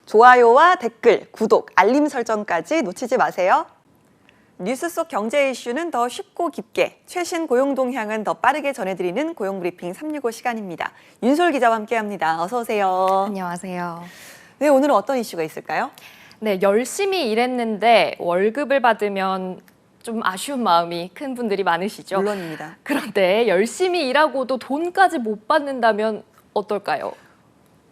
좋아요와 댓글, 구독, 알림 설정까지 놓치지 마세요. 뉴스 속 경제 이슈는 더 쉽고 깊게, 최신 고용 동향은 더 빠르게 전해드리는 고용브리핑 365 시간입니다. 윤솔 기자와 함께합니다. 어서 오세요. 안녕하세요. 네, 오늘은 어떤 이슈가 있을까요? 네, 열심히 일했는데 월급을 받으면 좀 아쉬운 마음이 큰 분들이 많으시죠? 물론입니다. 그런데 열심히 일하고도 돈까지 못 받는다면 어떨까요?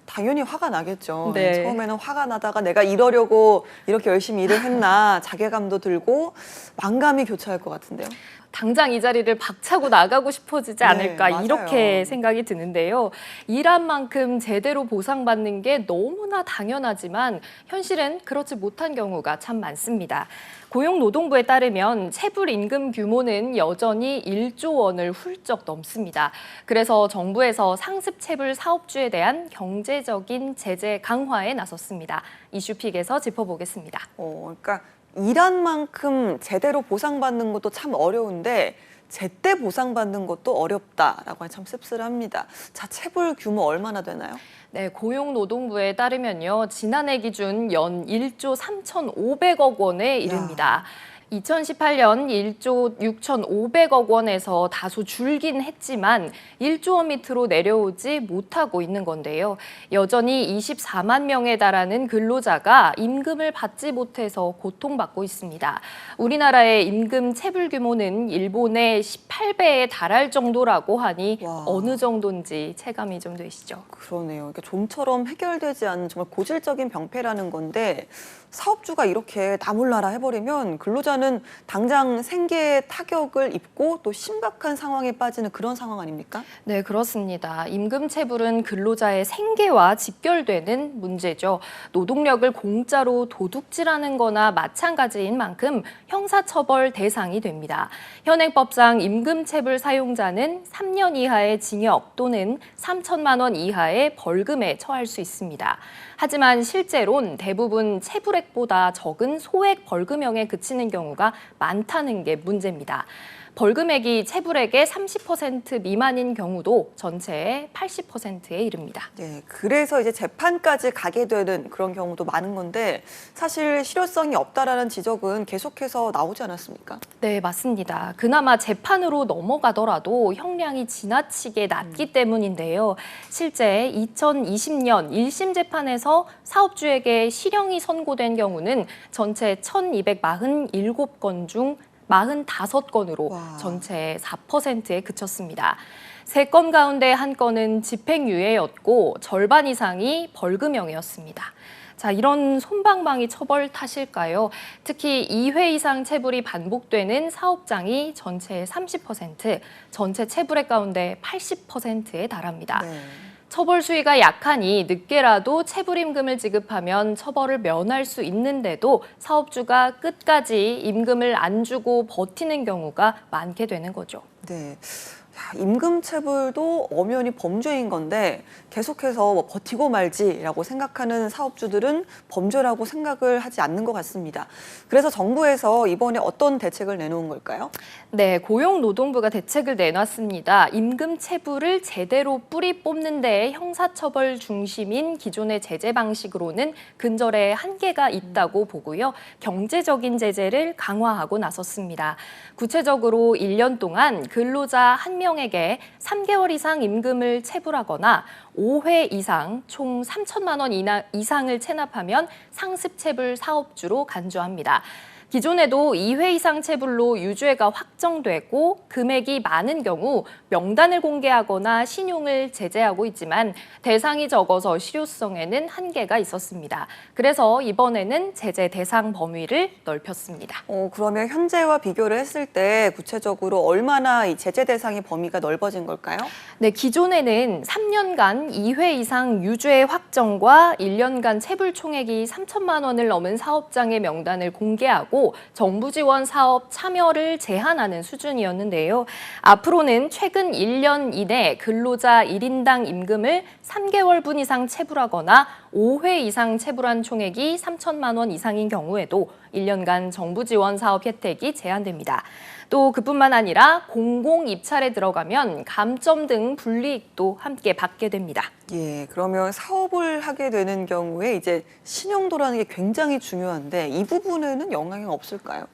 당연히 화가 나겠죠. 네. 처음에는 화가 나다가 내가 이러려고 이렇게 열심히 일을 했나 자괴감도 들고 만감이 교차할 것 같은데요. 당장 이 자리를 박차고 나가고 싶어지지 않을까 맞아요. 이렇게 생각이 드는데요. 일한 만큼 제대로 보상받는 게 너무나 당연하지만 현실은 그렇지 못한 경우가 참 많습니다. 고용노동부에 따르면 체불 임금 규모는 여전히 1조 원을 훌쩍 넘습니다. 그래서 정부에서 상습 체불 사업주에 대한 경제적인 제재 강화에 나섰습니다. 이슈픽에서 짚어보겠습니다. 그러니까 일한 만큼 제대로 보상받는 것도 참 어려운데 제때 보상받는 것도 어렵다라고 하니 참 씁쓸합니다. 자, 체불 규모 얼마나 되나요? 네, 고용노동부에 따르면요, 지난해 기준 연 1조 3,500억 원에 이릅니다. 2018년 1조 6,500억 원에서 다소 줄긴 했지만 1조 원 밑으로 내려오지 못하고 있는 건데요. 여전히 24만 명에 달하는 근로자가 임금을 받지 못해서 고통받고 있습니다. 우리나라의 임금 체불 규모는 일본의 18배에 달할 정도라고 하니 어느 정도인지 체감이 좀 되시죠? 그러네요. 그러니까 좀처럼 해결되지 않는 정말 고질적인 병폐라는 건데 사업주가 이렇게 나몰라라 해버리면 근로자는 당장 생계에 타격을 입고 또 심각한 상황에 빠지는 그런 상황 아닙니까? 네, 그렇습니다. 임금 체불은 근로자의 생계와 직결되는 문제죠. 노동력을 공짜로 도둑질하는 거나 마찬가지인 만큼 형사처벌 대상이 됩니다. 현행법상 임금 체불 사용자는 3년 이하의 징역 또는 3천만 원 이하의 벌금에 처할 수 있습니다. 하지만 실제론 대부분 체불액보다 적은 소액 벌금형에 그치는 경우가 많다는 게 문제입니다. 벌금액이 체불액의 30% 미만인 경우도 전체의 80%에 이릅니다. 네, 그래서 이제 재판까지 가게 되는 그런 경우도 많은 건데 사실 실효성이 없다라는 지적은 계속해서 나오지 않았습니까? 네, 맞습니다. 그나마 재판으로 넘어가더라도 형량이 지나치게 낮기 때문인데요. 실제 2020년 1심 재판에서 사업주에게 실형이 선고된 경우는 전체 1,247건 중 45건으로 전체의 4%에 그쳤습니다. 3건 가운데 1건은 집행유예였고 절반 이상이 벌금형이었습니다. 자, 이런 솜방망이 처벌 탓일까요? 특히 2회 이상 체불이 반복되는 사업장이 전체의 30%, 전체 체불액 가운데 80%에 달합니다. 네. 처벌 수위가 약하니 늦게라도 체불임금을 지급하면 처벌을 면할 수 있는데도 사업주가 끝까지 임금을 안 주고 버티는 경우가 많게 되는 거죠. 네. 임금 체불도 엄연히 범죄인 건데 계속해서 뭐 버티고 말지라고 생각하는 사업주들은 범죄라고 생각을 하지 않는 것 같습니다. 그래서 정부에서 이번에 어떤 대책을 내놓은 걸까요? 네, 고용노동부가 대책을 내놨습니다. 임금 체불을 제대로 뿌리 뽑는 데 형사처벌 중심인 기존의 제재 방식으로는 근절에 한계가 있다고 보고요. 경제적인 제재를 강화하고 나섰습니다. 구체적으로 1년 동안 근로자 1명에게 3개월 이상 임금을 체불하거나 5회 이상 총 3천만 원 이상을 체납하면 상습 체불 사업주로 간주합니다. 기존에도 2회 이상 체불로 유죄가 확정되고 금액이 많은 경우 명단을 공개하거나 신용을 제재하고 있지만 대상이 적어서 실효성에는 한계가 있었습니다. 그래서 이번에는 제재 대상 범위를 넓혔습니다. 그러면 현재와 비교를 했을 때 구체적으로 얼마나 이 제재 대상의 범위가 넓어진 걸까요? 네, 기존에는 3년간 2회 이상 유죄 확정과 1년간 체불 총액이 3천만 원을 넘은 사업장의 명단을 공개하고 정부 지원 사업 참여를 제한하는 수준이었는데요. 앞으로는 최근 1년 이내 근로자 1인당 임금을 3개월분 이상 체불하거나 5회 이상 체불한 총액이 3천만 원 이상인 경우에도 1년간 정부 지원 사업 혜택이 제한됩니다. 또 그뿐만 아니라 공공 입찰에 들어가면 감점 등 불이익도 함께 받게 됩니다. 예, 그러면 사업을 하게 되는 경우에 이제 신용도라는 게 굉장히 중요한데 이 부분에는 영향이 없을까요?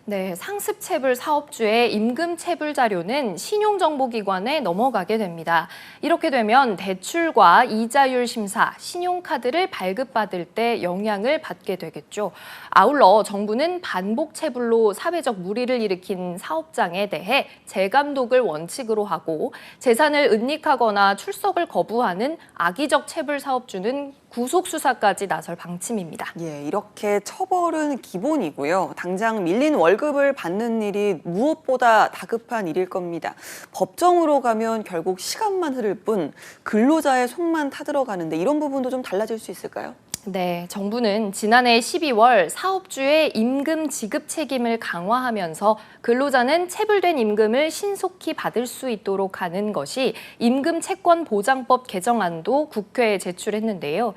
네, 상습체불 사업주의 임금체불 자료는 신용정보기관에 넘어가게 됩니다. 이렇게 되면 대출과 이자율 심사, 신용카드를 발급받을 때 영향을 받게 되겠죠. 아울러 정부는 반복체불로 사회적 물의를 일으킨 사업장에 대해 재감독을 원칙으로 하고 재산을 은닉하거나 출석을 거부하는 악의적 체불 사업주는 구속 수사까지 나설 방침입니다. 예, 이렇게 처벌은 기본이고요. 당장 밀린 월급을 받는 일이 무엇보다 다급한 일일 겁니다. 법정으로 가면 결국 시간만 흐를 뿐 근로자의 속만 타들어가는데 이런 부분도 좀 달라질 수 있을까요? 네, 정부는 지난해 12월 사업주의 임금 지급 책임을 강화하면서 근로자는 체불된 임금을 신속히 받을 수 있도록 하는 것이 임금채권보장법 개정안도 국회에 제출했는데요.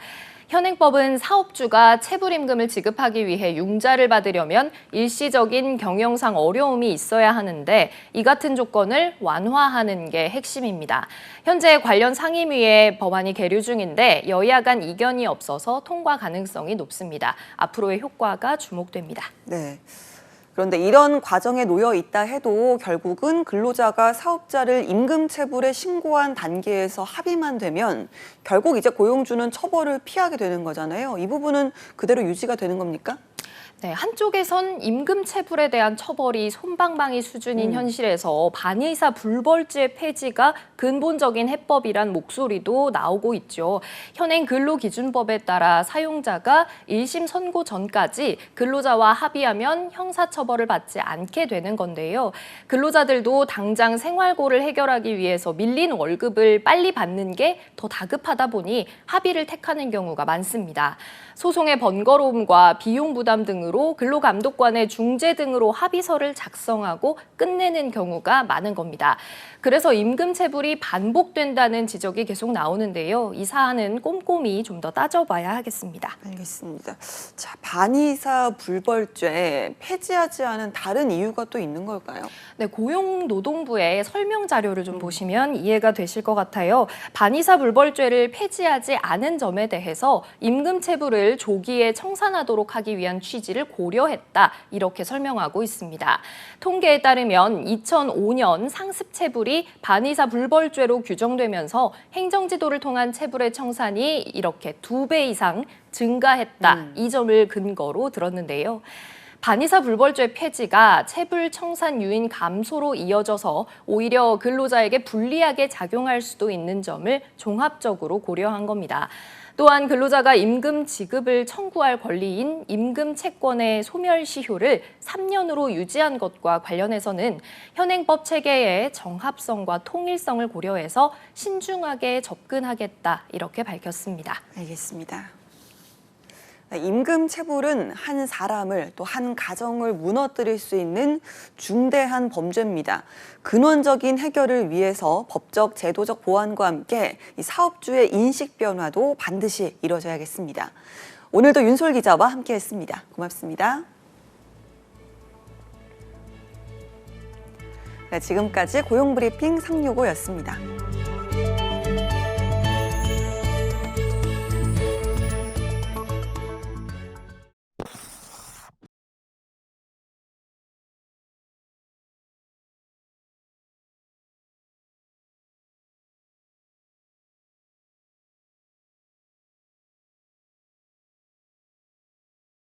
현행법은 사업주가 체불임금을 지급하기 위해 융자를 받으려면 일시적인 경영상 어려움이 있어야 하는데 이 같은 조건을 완화하는 게 핵심입니다. 현재 관련 상임위에 법안이 계류 중인데 여야 간 이견이 없어서 통과 가능성이 높습니다. 앞으로의 효과가 주목됩니다. 네. 그런데 이런 과정에 놓여 있다 해도 결국은 근로자가 사업자를 임금체불에 신고한 단계에서 합의만 되면 결국 이제 고용주는 처벌을 피하게 되는 거잖아요. 이 부분은 그대로 유지가 되는 겁니까? 네, 한쪽에선 임금 체불에 대한 처벌이 솜방망이 수준인 현실에서 반의사 불벌죄 폐지가 근본적인 해법이란 목소리도 나오고 있죠. 현행 근로기준법에 따라 사용자가 1심 선고 전까지 근로자와 합의하면 형사처벌을 받지 않게 되는 건데요. 근로자들도 당장 생활고를 해결하기 위해서 밀린 월급을 빨리 받는 게 더 다급하다 보니 합의를 택하는 경우가 많습니다. 소송의 번거로움과 비용 부담 등으로 근로감독관의 중재 등으로 합의서를 작성하고 끝내는 경우가 많은 겁니다. 그래서 임금 체불이 반복된다는 지적이 계속 나오는데요. 이 사안은 꼼꼼히 좀 더 따져봐야 하겠습니다. 알겠습니다. 자, 반의사 불벌죄 폐지하지 않은 다른 이유가 또 있는 걸까요? 네, 고용노동부의 설명 자료를 좀 보시면 이해가 되실 것 같아요. 반의사 불벌죄를 폐지하지 않은 점에 대해서 임금 체불을 조기에 청산하도록 하기 위한 취지를 고려했다. 이렇게 설명하고 있습니다. 통계에 따르면 2005년 상습 체불이 반의사 불벌죄로 규정되면서 행정지도를 통한 체불의 청산이 이렇게 2배 이상 증가했다. 이 점을 근거로 들었는데요. 반의사 불벌죄 폐지가 체불 청산 유인 감소로 이어져서 오히려 근로자에게 불리하게 작용할 수도 있는 점을 종합적으로 고려한 겁니다. 또한 근로자가 임금 지급을 청구할 권리인 임금 채권의 소멸시효를 3년으로 유지한 것과 관련해서는 현행법 체계의 정합성과 통일성을 고려해서 신중하게 접근하겠다 이렇게 밝혔습니다. 알겠습니다. 임금 체불은 한 사람을 또 한 가정을 무너뜨릴 수 있는 중대한 범죄입니다. 근원적인 해결을 위해서 법적, 제도적 보완과 함께 이 사업주의 인식 변화도 반드시 이뤄져야겠습니다. 오늘도 윤솔 기자와 함께했습니다. 고맙습니다. 네, 지금까지 고용브리핑 상요고였습니다.